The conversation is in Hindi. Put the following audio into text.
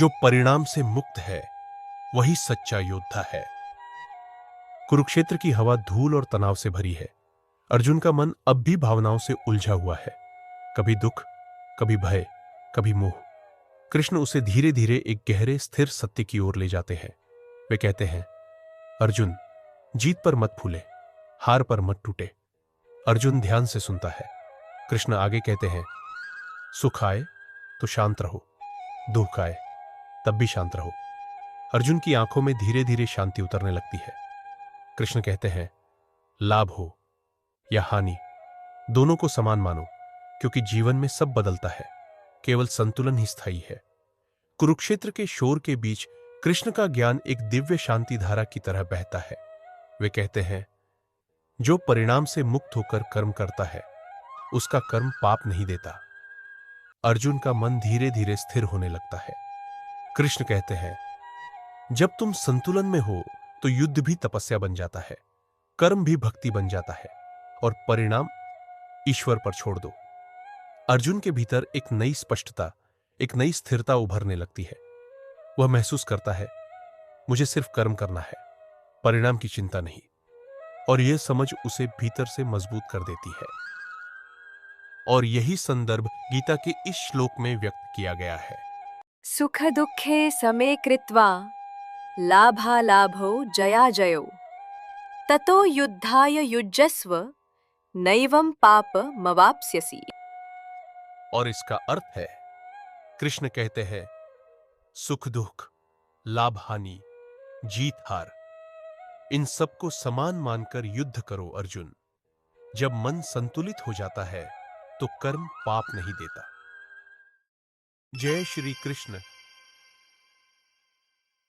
जो परिणाम से मुक्त है वही सच्चा योद्धा है। कुरुक्षेत्र की हवा धूल और तनाव से भरी है। अर्जुन का मन अब भी भावनाओं से उलझा हुआ है, कभी दुख, कभी भय, कभी मोह। कृष्ण उसे धीरे धीरे एक गहरे स्थिर सत्य की ओर ले जाते हैं। वे कहते हैं, अर्जुन, जीत पर मत फूले, हार पर मत टूटे। अर्जुन ध्यान से सुनता है। कृष्ण आगे कहते हैं, सुख आए तो शांत रहो, दुख आए तब भी शांत रहो। अर्जुन की आंखों में धीरे धीरे शांति उतरने लगती है। कृष्ण कहते हैं, लाभ हो या हानि, दोनों को समान मानो, क्योंकि जीवन में सब बदलता है, केवल संतुलन ही स्थायी है। कुरुक्षेत्र के शोर के बीच कृष्ण का ज्ञान एक दिव्य शांति धारा की तरह बहता है। वे कहते हैं, जो परिणाम से मुक्त होकर कर्म करता है उसका कर्म पाप नहीं देता। अर्जुन का मन धीरे धीरे स्थिर होने लगता है। कृष्ण कहते हैं, जब तुम संतुलन में हो तो युद्ध भी तपस्या बन जाता है, कर्म भी भक्ति बन जाता है और परिणाम ईश्वर पर छोड़ दो। अर्जुन के भीतर एक नई स्पष्टता, एक नई स्थिरता उभरने लगती है। वह महसूस करता है, मुझे सिर्फ कर्म करना है, परिणाम की चिंता नहीं। और यह समझ उसे भीतर से मजबूत कर देती है। और यही संदर्भ गीता के इस श्लोक में व्यक्त किया गया है। सुख दुःखे समे कृत्वा लाभालाभौ जयाजयौ ततो युद्धाय युज्यस्व नैवं पापमवाप्स्यसि। और इसका अर्थ है, कृष्ण कहते हैं, सुख दुख, लाभ हानि, जीत हार, इन सबको समान मानकर युद्ध करो अर्जुन। जब मन संतुलित हो जाता है तो कर्म पाप नहीं देता। जय श्री कृष्ण।